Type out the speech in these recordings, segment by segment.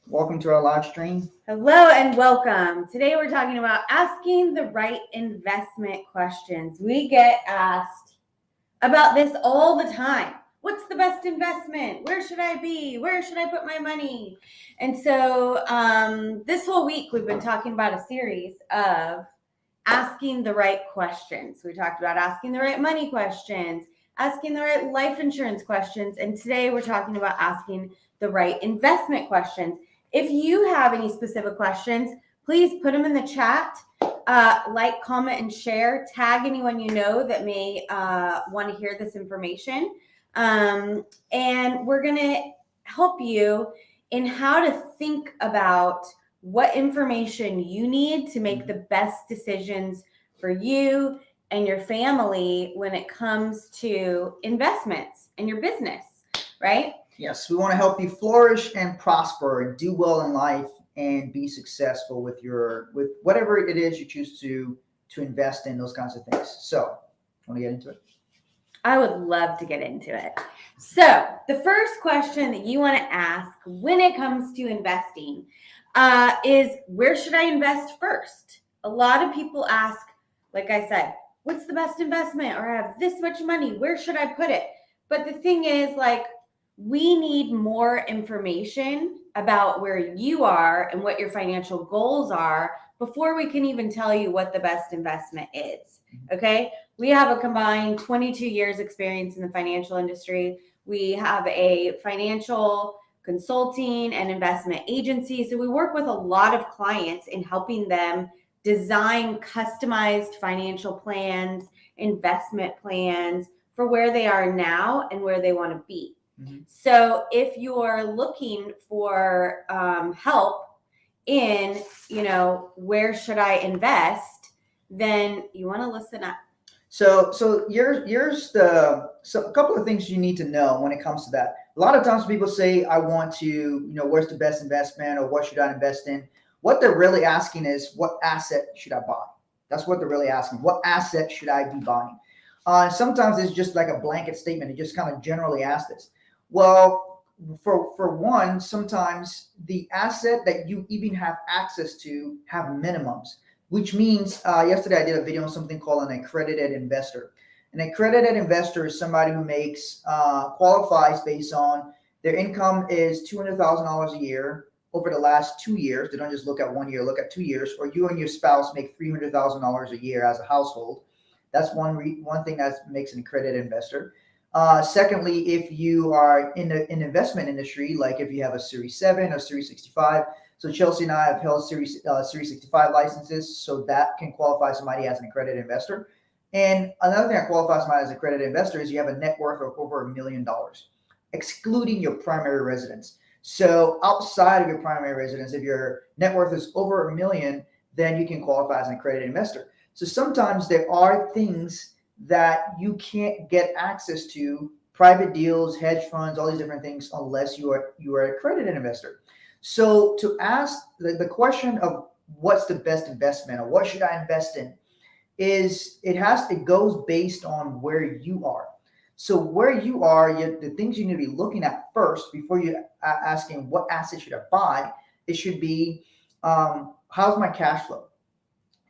Welcome to our live stream. Hello and welcome. Today we're talking about asking the right investment questions. We get asked about this all the time. What's the best investment? Where should I be? Where should I put my money? And so this whole week we've been talking about a series of asking the right questions. We talked about asking the right money questions, asking the right life insurance questions, and today we're talking about asking the right investment questions. If you have any specific questions, please put them in the chat. Like, comment, and share. Tag anyone you know that may want to hear this information. And we're going to help you in how to think about what information you need to make the best decisions for you and your family when it comes to investments in your business, right? Yes, we want to help you flourish and prosper and do well in life and be successful with whatever it is you choose to invest in, those kinds of things. So, want to get into it? I would love to get into it. So, the first question that you want to ask when it comes to investing is, where should I invest first? A lot of people ask, like I said, what's the best investment? Or I have this much money, where should I put it? But the thing is, we need more information about where you are and what your financial goals are before we can even tell you what the best investment is. Okay? We have a combined 22 years experience in the financial industry. We have a financial consulting and investment agency. So we work with a lot of clients in helping them design customized financial plans, investment plans for where they are now and where they want to be. Mm-hmm. So if you're looking for help in, where should I invest, then you want to listen up. So a couple of things you need to know when it comes to that. A lot of times people say, I want to, where's the best investment or what should I invest in? What they're really asking is, what asset should I buy? That's what they're really asking. What asset should I be buying? Sometimes it's just like a blanket statement. It just kind of generally asks this. Well, for one, sometimes the asset that you even have access to have minimums, which means yesterday I did a video on something called an accredited investor. An accredited investor is somebody who qualifies based on their income is $200,000 a year over the last 2 years. They don't just look at 1 year, look at 2 years, or you and your spouse make $300,000 a year as a household. That's one thing that makes an accredited investor. Secondly, if you are in an investment industry, like if you have a Series 7 or Series 65, so Chelsea and I have held Series 65 licenses, so that can qualify somebody as an accredited investor. And another thing that qualifies somebody as an accredited investor is you have a net worth of over $1 million, excluding your primary residence. So outside of your primary residence, if your net worth is over $1 million, then you can qualify as an accredited investor. So sometimes there are things that you can't get access to, private deals, hedge funds, all these different things, unless you are an accredited investor. So to ask the question of what's the best investment or what should I invest in it goes based on where you are. So where you are, the things you need to be looking at first before you asking what asset should I buy, it should be how's my cash flow?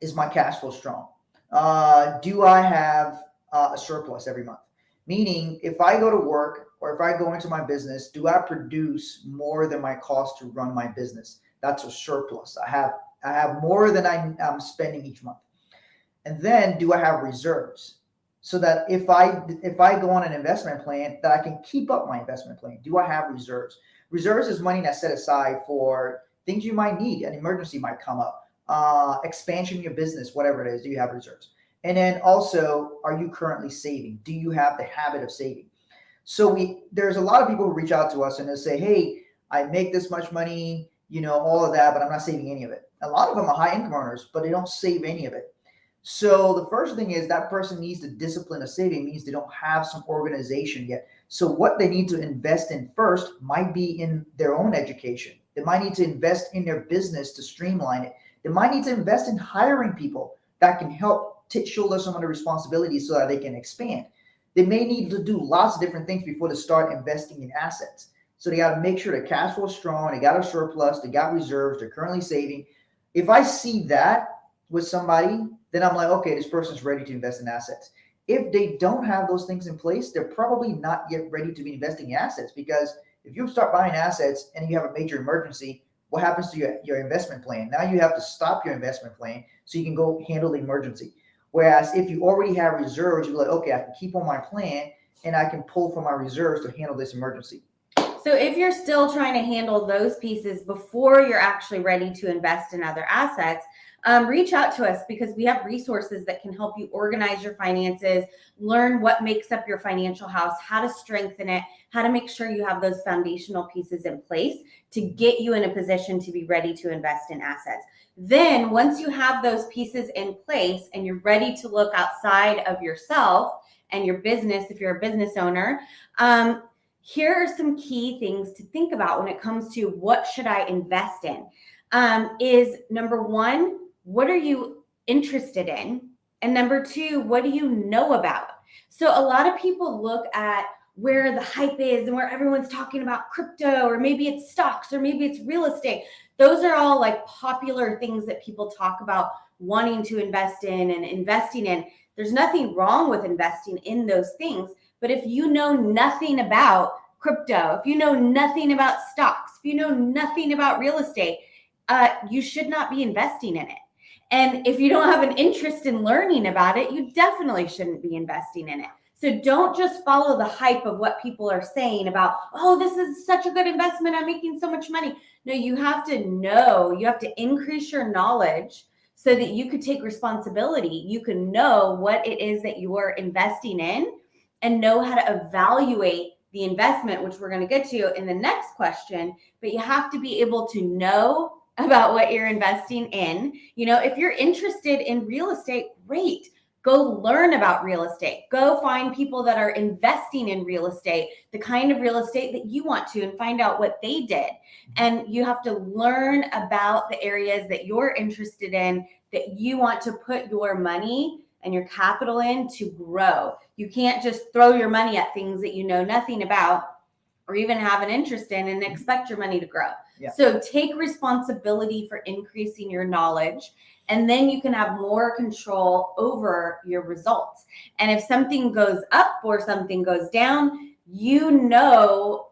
Is my cash flow strong? Do I have a surplus every month? Meaning, if I go to work or if I go into my business, do I produce more than my cost to run my business? That's a surplus. I have more than I'm spending each month. And then, do I have reserves? So that if I go on an investment plan, that I can keep up my investment plan. Do I have reserves? Reserves is money that's set aside for things you might need. An emergency might come up. Expansion in your business, whatever it is, do you have reserves? And then also, are you currently saving? Do you have the habit of saving? So there's a lot of people who reach out to us and they'll say, hey, I make this much money, all of that, but I'm not saving any of it. A lot of them are high income earners, but they don't save any of it. So the first thing is that person needs the discipline of saving, means they don't have some organization yet. So what they need to invest in first might be in their own education. They might need to invest in their business to streamline it. They might need to invest in hiring people that can help shoulder some of the responsibilities so that they can expand. They may need to do lots of different things before they start investing in assets. So they got to make sure the cash flow is strong. They got a surplus. They got reserves. They're currently saving. If I see that with somebody, then I'm like, okay, this person's ready to invest in assets. If they don't have those things in place, they're probably not yet ready to be investing in assets, because if you start buying assets and you have a major emergency, what happens to your investment plan? Now you have to stop your investment plan so you can go handle the emergency. Whereas if you already have reserves, you're like, okay, I can keep on my plan and I can pull from my reserves to handle this emergency. So if you're still trying to handle those pieces before you're actually ready to invest in other assets, reach out to us, because we have resources that can help you organize your finances, learn what makes up your financial house, how to strengthen it, how to make sure you have those foundational pieces in place to get you in a position to be ready to invest in assets. Then once you have those pieces in place and you're ready to look outside of yourself and your business, if you're a business owner, here are some key things to think about when it comes to what should I invest in. Is number one, what are you interested in? And number two, what do you know about? So a lot of people look at where the hype is and where everyone's talking about crypto, or maybe it's stocks, or maybe it's real estate. Those are all like popular things that people talk about wanting to invest in and investing in. There's nothing wrong with investing in those things. But if you know nothing about crypto, if you know nothing about stocks, if you know nothing about real estate, you should not be investing in it. And if you don't have an interest in learning about it, you definitely shouldn't be investing in it. So don't just follow the hype of what people are saying about, oh, this is such a good investment, I'm making so much money. No, you have to know, you have to increase your knowledge so that you could take responsibility. You can know what it is that you are investing in and know how to evaluate the investment, which we're going to get to in the next question. But you have to be able to know about what you're investing in. You know, if you're interested in real estate, great. Go learn about real estate. Go find people that are investing in real estate, the kind of real estate that you want to, and find out what they did. And you have to learn about the areas that you're interested in, that you want to put your money and your capital in to grow. You can't just throw your money at things that you know nothing about or even have an interest in and expect your money to grow. Yeah. So take responsibility for increasing your knowledge, and then you can have more control over your results. And if something goes up or something goes down, you know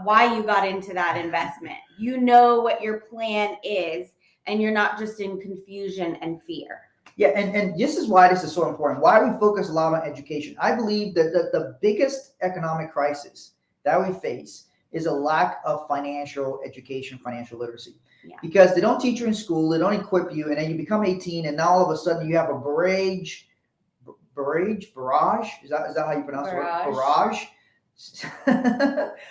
why you got into that investment. You know what your plan is, and you're not just in confusion and fear. Yeah, and this is why this is so important. Why we focus a lot on education. I believe that the biggest economic crisis that we face is a lack of financial education, financial literacy. Yeah. Because they don't teach you in school, they don't equip you, and then you become 18, and now all of a sudden you have a barrage. Is that how you pronounce it? Barrage.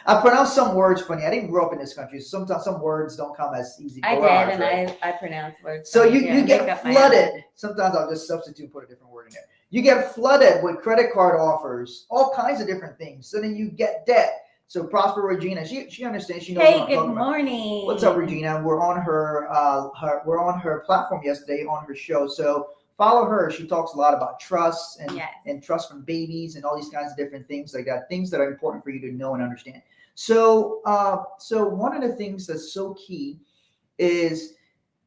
I pronounce some words funny. I didn't grow up in this country, so sometimes some words don't come as easy. I barrage, did, and right? I pronounce words. So you get flooded. Sometimes I'll just substitute and put a different word in there. You get flooded with credit card offers, all kinds of different things. So then you get debt. So Prosper Regina, she understands. She knows what I'm Hey, good talking about. morning. What's up, Regina? We're on her platform yesterday on her show. So follow her. She talks a lot about trust and trust from babies and all these kinds of different things like that. Things that are important for you to know and understand. So one of the things that's so key is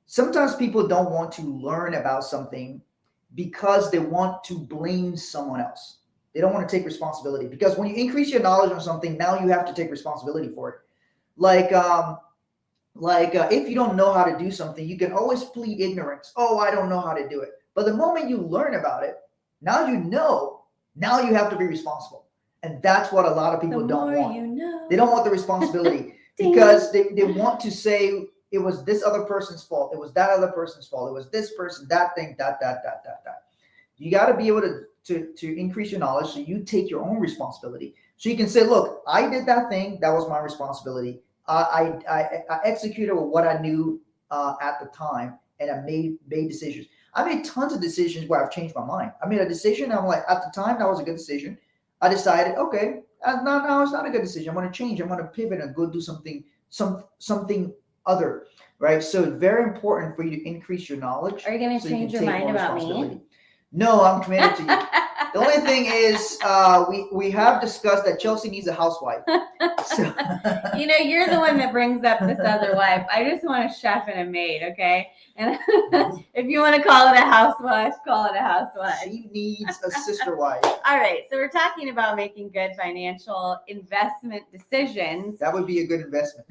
sometimes people don't want to learn about something because they want to blame someone else. They don't want to take responsibility, because when you increase your knowledge on something, now you have to take responsibility for it. Like if you don't know how to do something, you can always plead ignorance. Oh, I don't know how to do it. But the moment you learn about it, now you know. Now you have to be responsible, and that's what a lot of people don't want. You know. They don't want the responsibility because they want to say it was this other person's fault. It was that other person's fault. It was this person, that thing, that. You got to be able to increase your knowledge so you take your own responsibility. So you can say, look, I did that thing. That was my responsibility. I executed what I knew at the time, and I made decisions. I made tons of decisions where I've changed my mind. I made a decision. I'm like, at the time, that was a good decision. I decided, okay, no, it's not a good decision. I'm going to change. I'm going to pivot and go do something other, right? So it's very important for you to increase your knowledge. Are you going to change your mind about me? No, I'm committed to you. The only thing is, we have discussed that Chelsea needs a housewife. So You're the one that brings up this other wife. I just want a chef and a maid, okay? And if you want to call it a housewife, call it a housewife. she needs a sister wife. All right, so we're talking about making good financial investment decisions. That would be a good investment.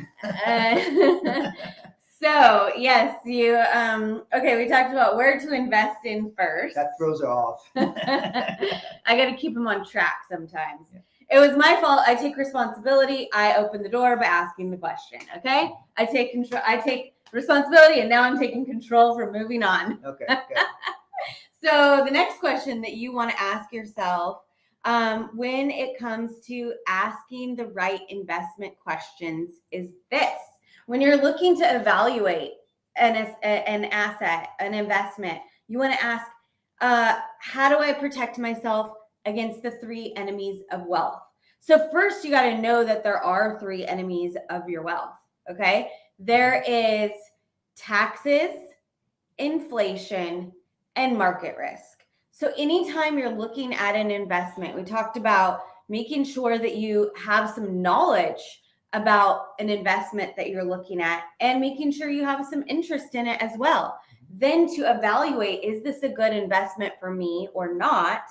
So yes, you okay, we talked about where to invest in first. That throws her off. I got to keep them on track sometimes. Yeah. It was my fault. I take responsibility. I opened the door by asking the question. Okay, I take control. I take responsibility, and now I'm taking control for moving on. Okay. So the next question that you want to ask yourself when it comes to asking the right investment questions is this. When you're looking to evaluate an asset, an investment, you want to ask, how do I protect myself against the 3 enemies of wealth? So first, you got to know that there are 3 enemies of your wealth, okay? There is taxes, inflation, and market risk. So anytime you're looking at an investment, we talked about making sure that you have some knowledge about an investment that you're looking at and making sure you have some interest in it as well. Then to evaluate, is this a good investment for me or not?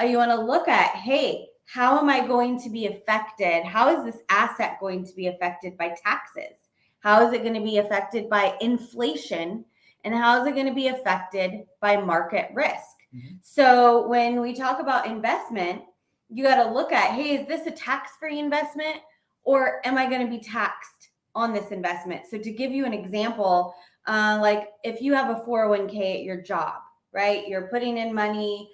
You want to look at, hey, how am I going to be affected? How is this asset going to be affected by taxes? How is it going to be affected by inflation? And how is it going to be affected by market risk? Mm-hmm. So when we talk about investment, you got to look at, hey, is this a tax-free investment? Or am I going to be taxed on this investment? So to give you an example, like if you have a 401k at your job, right? You're putting in money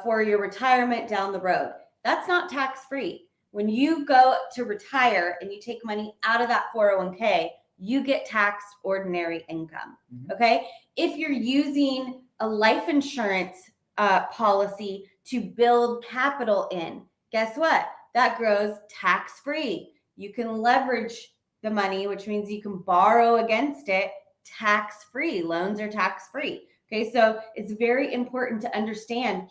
for your retirement down the road. That's not tax-free. When you go to retire and you take money out of that 401k, you get taxed ordinary income, okay? If you're using a life insurance policy to build capital in, guess what? That grows tax-free. You can leverage the money, which means you can borrow against it tax-free. Loans are tax-free. Okay, so it's very important to understand,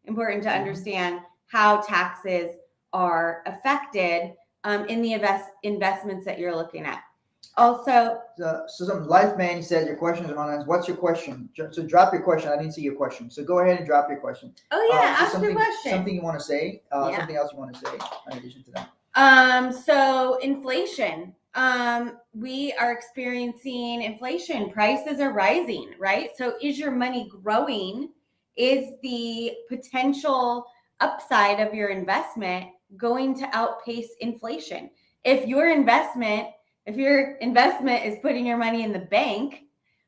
important to understand how taxes are affected in the investments that you're looking at. Also, so some life man, he said your question is on. What's your question? So drop your question. I didn't see your question. So go ahead and drop your question. Oh yeah, ask your question. Something you want to say? Something else you want to say in addition to that? So inflation. We are experiencing inflation. Prices are rising, right? So is your money growing? Is the potential upside of your investment going to outpace inflation? If your investment is putting your money in the bank,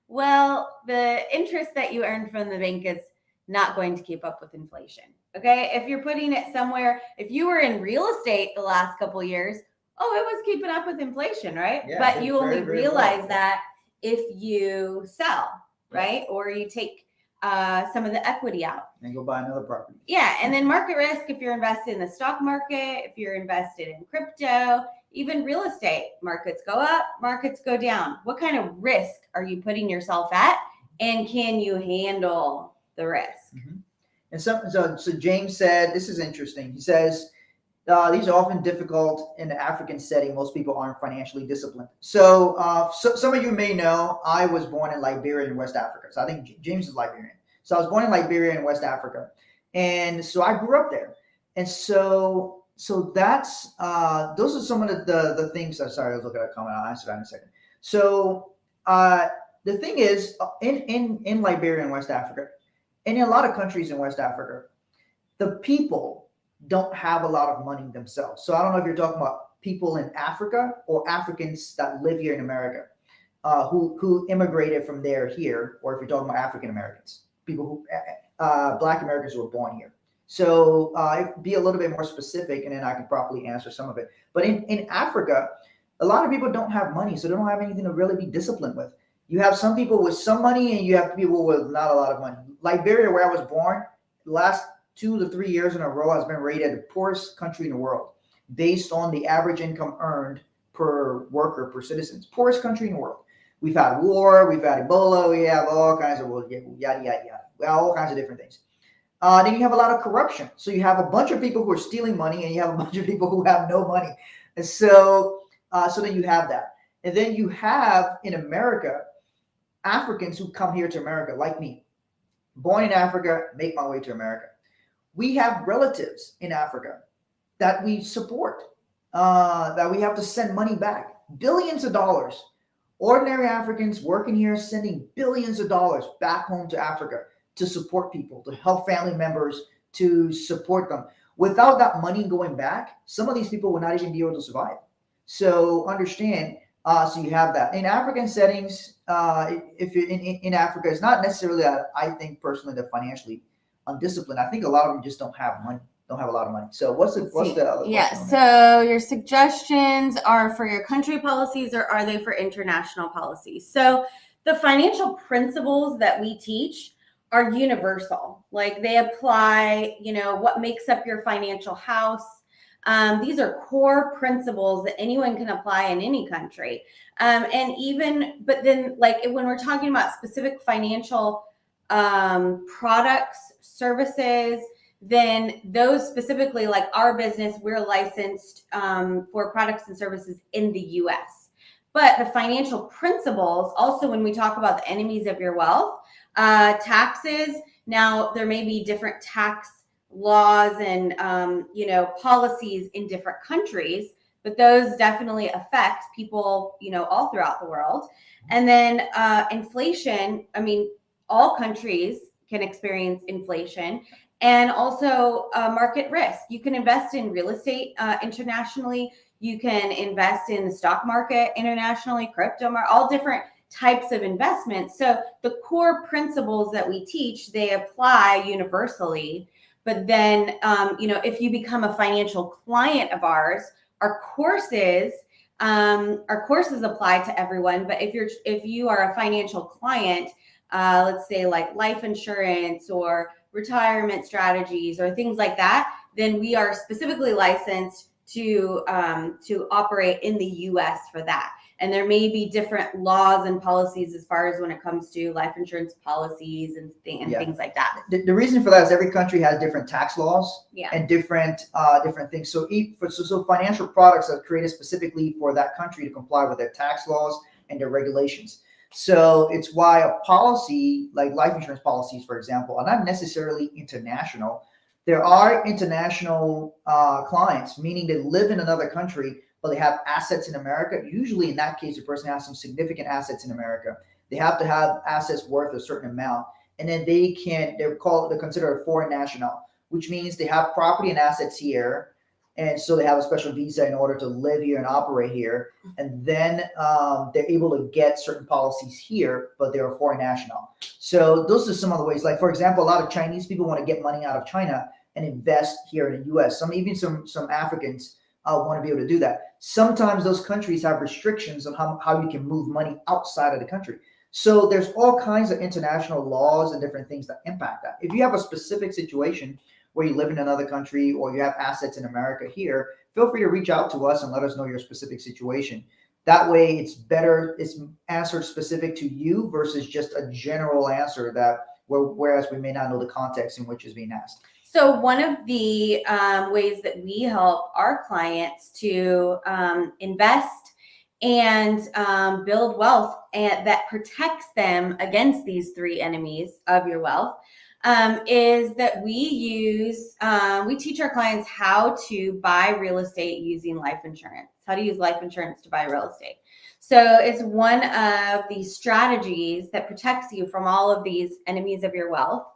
well, the interest that you earn from the bank is not going to keep up with inflation. Okay. If you're putting it somewhere, if you were in real estate the last couple of years, it was keeping up with inflation, right? Yeah, but you only realize that if you sell, right? Or you take some of the equity out. And go buy another property. Yeah. And then market risk, if you're invested in the stock market, if you're invested in crypto, even real estate, markets go up, markets go down. What kind of risk are you putting yourself at? And can you handle the risk? Mm-hmm. And so James said, this is interesting. He says, these are often difficult in the African setting. Most people aren't financially disciplined. So some of you may know, I was born in Liberia in West Africa. So I think James is Liberian. So I was born in Liberia in West Africa. And so I grew up there. And so that's, those are some of the things. Sorry, I was looking at a comment. I'll answer that in a second. So the thing is, in Liberia and West Africa, and in a lot of countries in West Africa, the people don't have a lot of money themselves. So I don't know if you're talking about people in Africa or Africans that live here in America, who immigrated from there here, or if you're talking about African Americans, people who, Black Americans who were born here. So be a little bit more specific, and then I can properly answer some of it. But in Africa, a lot of people don't have money, so they don't have anything to really be disciplined with. You have some people with some money, and you have people with not a lot of money. Liberia, where I was born, the last 2 to 3 years in a row has been rated the poorest country in the world based on the average income earned per worker, per citizens. Poorest country in the world. We've had war, we've had Ebola, we have all kinds of yada, yada, yada. all kinds of different things. Then you have a lot of corruption. So you have a bunch of people who are stealing money, and you have a bunch of people who have no money. And so then you have that. And then you have in America, Africans who come here to America, like me, born in Africa, make my way to America. We have relatives in Africa that we support, that we have to send money back, billions of dollars. Ordinary Africans working here, sending billions of dollars back home to Africa to support people, to help family members, to support them. Without that money going back, some of these people will not even be able to survive. So understand, so you have that. In African settings, if you're in Africa, it's not necessarily that I think personally they're financially undisciplined. I think a lot of them just don't have money, don't have a lot of money. So what's the other yeah, question on that? so your suggestions are for your country policies, or are they for international policies? So the financial principles that we teach are universal. Like they apply, what makes up your financial house. These are core principles that anyone can apply in any country. But then like when we're talking about specific financial products, services, then those specifically, like our business, we're licensed for products and services in the US. But the financial principles, also when we talk about the enemies of your wealth, taxes, now there may be different tax laws and policies in different countries, but those definitely affect people all throughout the world. And then inflation, all countries can experience inflation, and also market risk. You can invest in real estate internationally. You can invest in the stock market internationally, crypto market, all different types of investments. So the core principles that we teach, they apply universally. But then, if you become a financial client of ours, our courses apply to everyone. But if you are a financial client, let's say like life insurance or retirement strategies or things like that, then we are specifically licensed to operate in the US for that. And there may be different laws and policies as far as when it comes to life insurance policies and things like that. The reason for that is every country has different tax laws and different things. So financial products are created specifically for that country to comply with their tax laws and their regulations. So it's why a policy like life insurance policies, for example, are not necessarily international. There are international clients, meaning they live in another country, but they have assets in America. Usually in that case, the person has some significant assets in America. They have to have assets worth a certain amount. And then they're considered a foreign national, which means they have property and assets here. And so they have a special visa in order to live here and operate here. And then they're able to get certain policies here, but they're a foreign national. So those are some of the ways. Like, for example, a lot of Chinese people want to get money out of China and invest here in the US. Some Africans want to be able to do that. Sometimes those countries have restrictions on how you can move money outside of the country. So there's all kinds of international laws and different things that impact that. If you have a specific situation where you live in another country or you have assets in America here, feel free to reach out to us and let us know your specific situation. That way it's answered specific to you versus just a general answer whereas we may not know the context in which is being asked. So one of the ways that we help our clients to invest and build wealth that protects them against these three enemies of your wealth is that we teach our clients how to buy real estate using life insurance, how to use life insurance to buy real estate. So it's one of the strategies that protects you from all of these enemies of your wealth.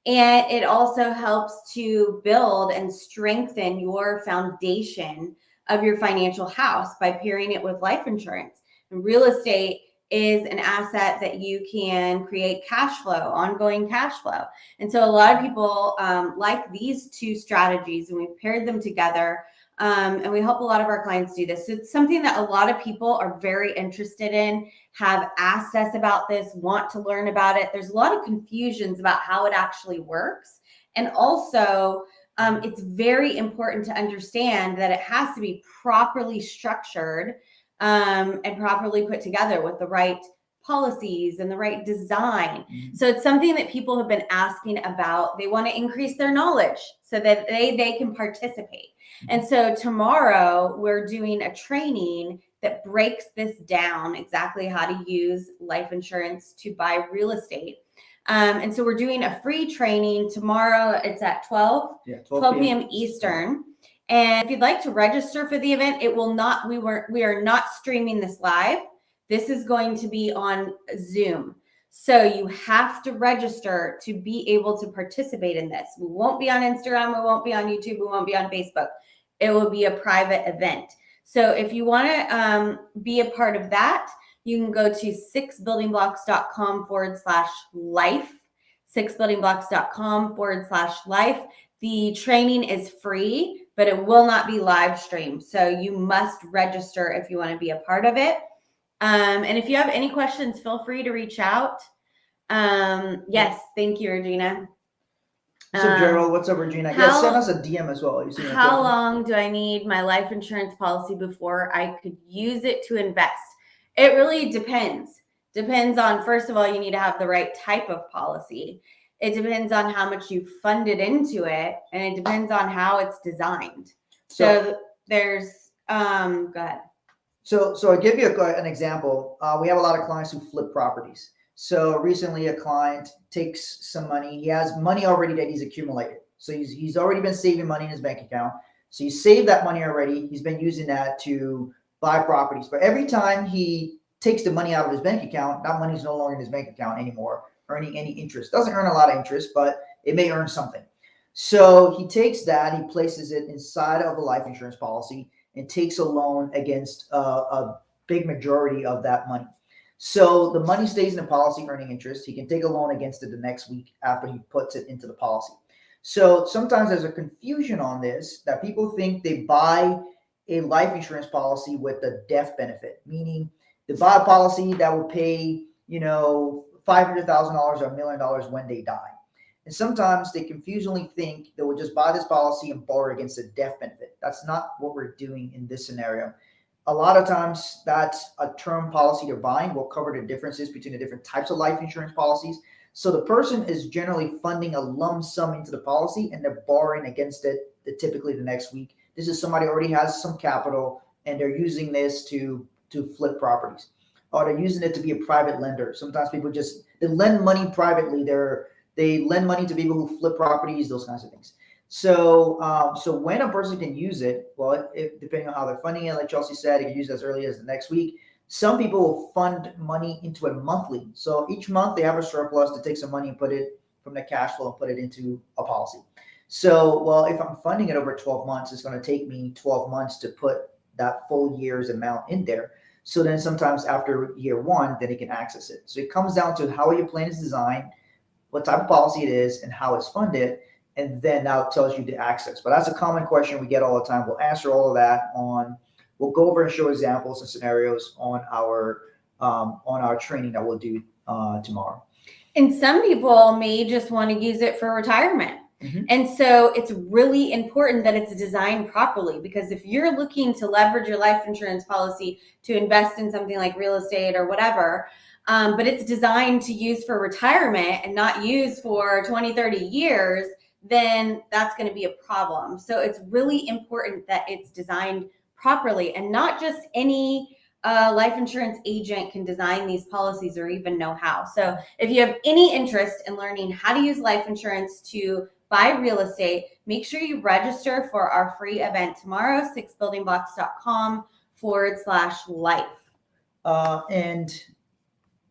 And it also helps to build and strengthen your foundation of your financial house by pairing it with life insurance. And real estate is an asset that you can create cash flow, ongoing cash flow. And so a lot of people like these two strategies, and we've paired them together. And we help a lot of our clients do this. So it's something that a lot of people are very interested in, have asked us about this, want to learn about it. There's a lot of confusions about how it actually works. And also, it's very important to understand that it has to be properly structured and properly put together with the right policies and the right design. Mhm. So it's something that people have been asking about. They want to increase their knowledge so that they can participate. And so tomorrow we're doing a training that breaks this down, exactly how to use life insurance to buy real estate. And so we're doing a free training tomorrow. It's at 12 p.m. Eastern. And if you'd like to register for the event, it will not, we are not streaming this live. This is going to be on Zoom. So you have to register to be able to participate in this. We won't be on Instagram, we won't be on YouTube, we won't be on Facebook. It will be a private event. So if you want to be a part of that, you can go to 6buildingblocks.com/life, 6buildingblocks.com/life. The training is free, but it will not be live streamed. So you must register if you want to be a part of it. And if you have any questions, feel free to reach out. Yes, thank you, Regina. What's up, Gerald? What's up, Regina? Yeah, send us a DM as well. How long do I need my life insurance policy before I could use it to invest? It really depends. Depends on, first of all, you need to have the right type of policy. It depends on how much you funded into it, and it depends on how it's designed. So there's, go ahead. So I'll give you an example. We have a lot of clients who flip properties. So recently a client takes some money. He has money already that he's accumulated. So he's already been saving money in his bank account. So he saved that money already. He's been using that to buy properties. But every time he takes the money out of his bank account, that money's no longer in his bank account anymore, earning any interest. Doesn't earn a lot of interest, but it may earn something. So he takes that, he places it inside of a life insurance policy and takes a loan against a big majority of that money. So the money stays in the policy earning interest. He can take a loan against it the next week after he puts it into the policy. So sometimes there's a confusion on this that people think they buy a life insurance policy with the death benefit, meaning they buy a policy that will pay, $500,000 or $1 million when they die. And sometimes they confusingly think they will just buy this policy and borrow against a death benefit. That's not what we're doing in this scenario. A lot of times that's a term policy they're buying. We'll cover the differences between the different types of life insurance policies. So the person is generally funding a lump sum into the policy and they're borrowing against it typically the next week. This is somebody who already has some capital and they're using this to flip properties, or they're using it to be a private lender. Sometimes people they lend money privately. They lend money to people who flip properties, those kinds of things. So when a person can use it, well, depending on how they're funding it, like Chelsea said, it can use it as early as the next week. Some people will fund money into it monthly. So each month they have a surplus to take some money and put it from the cash flow and put it into a policy. So, well, if I'm funding it over 12 months, it's going to take me 12 months to put that full year's amount in there. So then sometimes after year one, then it can access it. So it comes down to how your plan is designed, what type of policy it is, and how it's funded. And then now it tells you the access. But that's a common question we get all the time. We'll answer all of that we'll go over and show examples and scenarios on our training that we'll do tomorrow. And some people may just want to use it for retirement. Mm-hmm. And so it's really important that it's designed properly, because if you're looking to leverage your life insurance policy to invest in something like real estate or whatever, but it's designed to use for retirement and not use for 20, 30 years, then that's going to be a problem. So it's really important that it's designed properly, and not just any life insurance agent can design these policies or even know how. So if you have any interest in learning how to use life insurance to buy real estate, make sure you register for our free event tomorrow, 6buildingblocks.com/life. And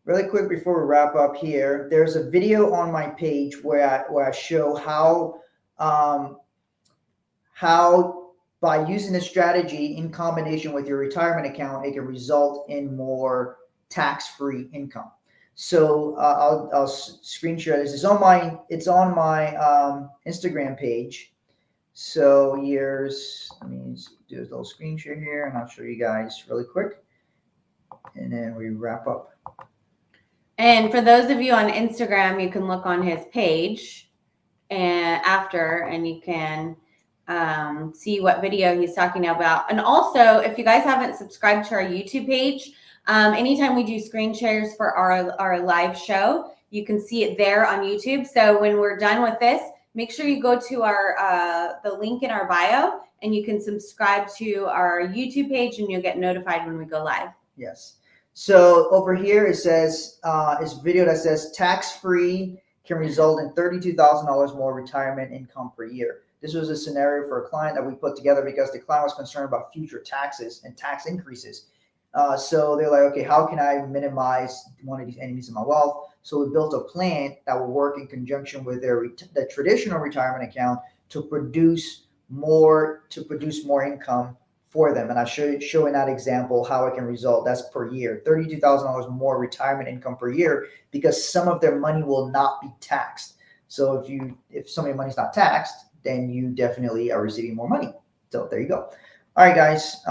really quick before we wrap up here, there's a video on my page where I show how by using this strategy in combination with your retirement account, it can result in more tax-free income. So I'll screen share this. It's on my Instagram page. So let me do a little screen share here, and I'll show you guys really quick, and then we wrap up. And for those of you on Instagram, you can look on his page and you can see what video he's talking about. And also, if you guys haven't subscribed to our YouTube page, Anytime we do screen shares for our live show, you can see it there on YouTube. So when we're done with this, make sure you go to our the link in our bio, and you can subscribe to our YouTube page, and you'll get notified when we go live. Yes. So over here it says it's a video that says tax-free can result in $32,000 more retirement income per year. This was a scenario for a client that we put together because the client was concerned about future taxes and tax increases. So they're like, okay, how can I minimize one of these enemies of my wealth? So we built a plan that will work in conjunction with the traditional retirement account to produce more income for them. And I show in that example how it can result. That's per year, $32,000 more retirement income per year, because some of their money will not be taxed. So if some of your money's not taxed, then you definitely are receiving more money. So there you go. All right, guys.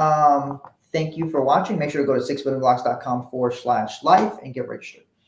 Thank you for watching. Make sure to go to 6billionblocks.com/life and get registered.